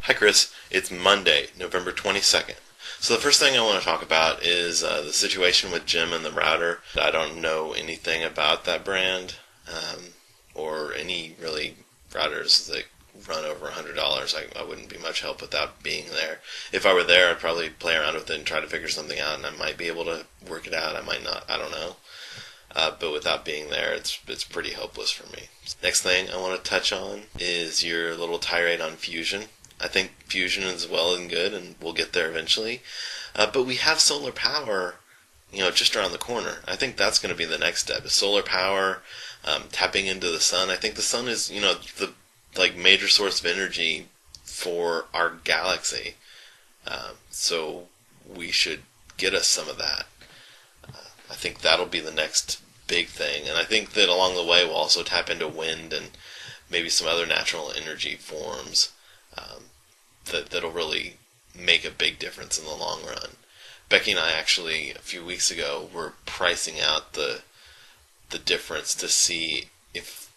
Hi, Chris. It's Monday, November 22nd. So, the first thing I want to talk about is the situation with Jim and the router. I don't know anything about that brand or any really routers that run over $100. I wouldn't be much help without being there. If I were there, I'd probably play around with it and try to figure something out, and I might be able to work it out. I might not. I don't know. But without being there, it's pretty hopeless for me. Next thing I want to touch on is your little tirade on Fusion. I think Fusion is well and good, and we'll get there eventually. But we have solar power, just around the corner. I think that's going to be the next step. Is solar power, tapping into the sun. I think the sun is, the major source of energy for our galaxy. So we should get us some of that. I think that'll be the next big thing, and I think that along the way we'll also tap into wind and maybe some other natural energy forms that'll really make a big difference in the long run. Becky and I actually a few weeks ago were pricing out the difference to see if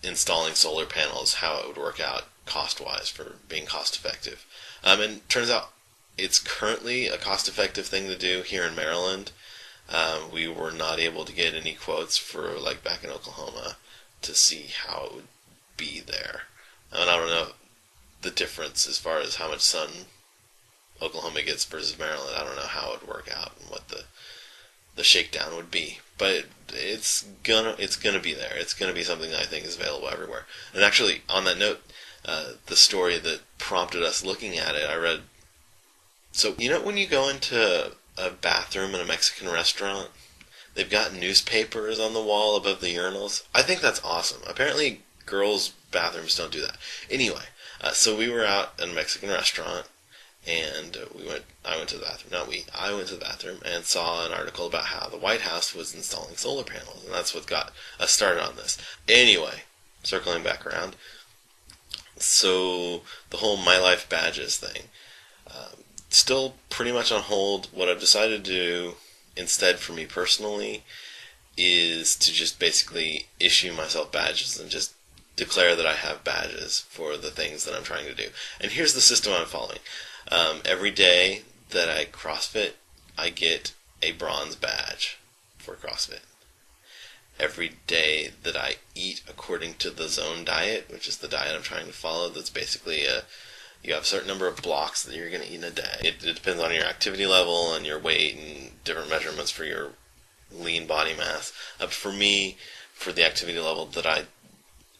installing solar panels, how it would work out cost wise for being cost effective. And it turns out it's currently a cost effective thing to do here in Maryland. We were not able to get any quotes for back in Oklahoma to see how it would be there. And I don't know the difference as far as how much sun Oklahoma gets versus Maryland. I don't know how it would work out and what the shakedown would be. But it's gonna be there. It's gonna be something that I think is available everywhere. And actually, on that note, the story that prompted us looking at it, I read. So when you go into a bathroom in a Mexican restaurant, they've got newspapers on the wall above the urinals. I think that's awesome. Apparently, girls' bathrooms don't do that. Anyway, so we were out in a Mexican restaurant, and I went to the bathroom. I went to the bathroom and saw an article about how the White House was installing solar panels, and that's what got us started on this. Anyway, circling back around, so the whole My Life badges thing. Still pretty much on hold. What I've decided to do instead for me personally is to just basically issue myself badges and just declare that I have badges for the things that I'm trying to do. And here's the system I'm following. Every day that I CrossFit, I get a bronze badge for CrossFit. Every day that I eat according to the Zone diet, which is the diet I'm trying to follow, that's basically you have a certain number of blocks that you're going to eat in a day. It depends on your activity level and your weight and different measurements for your lean body mass. For me, for the activity level that I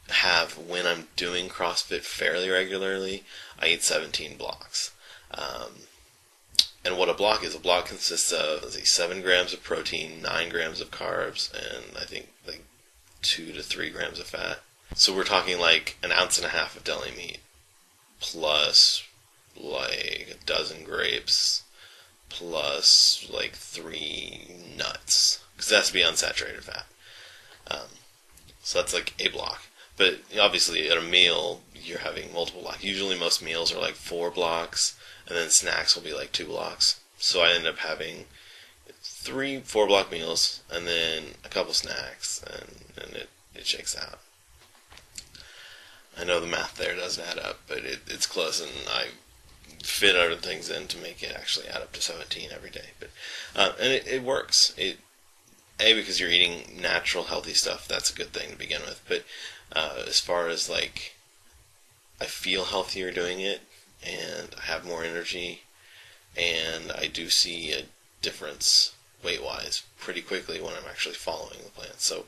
have when I'm doing CrossFit fairly regularly, I eat 17 blocks. And what a block consists of 7 grams of protein, 9 grams of carbs, and I think 2 to 3 grams of fat. So we're talking an ounce and a half of deli meat, plus a dozen grapes, plus 3 nuts, because it has to be unsaturated fat. So that's a block. But obviously at a meal, you're having multiple blocks. Usually most meals are 4 blocks, and then snacks will be 2 blocks. So I end up having 3 4-block meals, and then a couple snacks, and it shakes out. I know the math there doesn't add up, but it's close, and I fit other things in to make it actually add up to 17 every day. But and it works. Because you're eating natural, healthy stuff, that's a good thing to begin with. But as far as I feel healthier doing it, and I have more energy, and I do see a difference weight-wise pretty quickly when I'm actually following the plan. So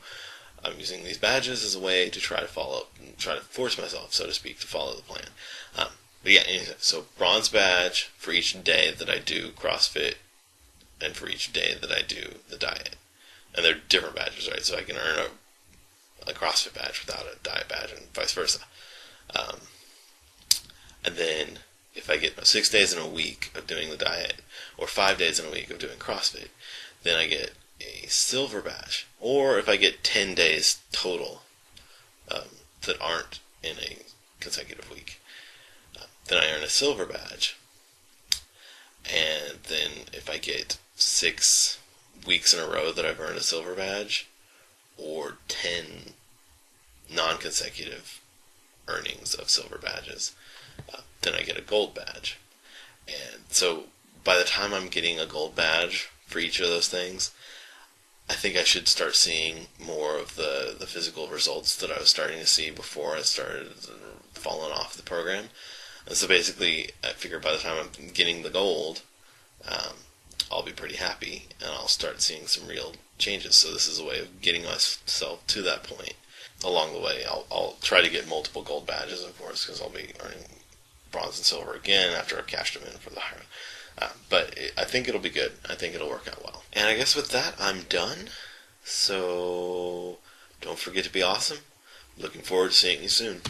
I'm using these badges as a way to try to force myself, so to speak, to follow the plan. But yeah, anyway, so bronze badge for each day that I do CrossFit, and for each day that I do the diet. And they're different badges, right? So I can earn a CrossFit badge without a diet badge, and vice versa. And then if I get 6 days in a week of doing the diet, or 5 days in a week of doing CrossFit, then I get a silver badge. Or if I get 10 days total that aren't in a consecutive week, then I earn a silver badge. And then if I get 6 weeks in a row that I've earned a silver badge, or 10 non-consecutive earnings of silver badges, then I get a gold badge. And so by the time I'm getting a gold badge for each of those things, I think I should start seeing more of the physical results that I was starting to see before I started falling off the program. And so basically, I figure by the time I'm getting the gold, um, I'll be pretty happy, and I'll start seeing some real changes. So this is a way of getting myself to that point. Along the way, I'll try to get multiple gold badges, of course, because I'll be earning bronze and silver again after I've cashed them in for the higher. I think it'll be good. I think it'll work out well. And I guess with that, I'm done. So don't forget to be awesome. Looking forward to seeing you soon.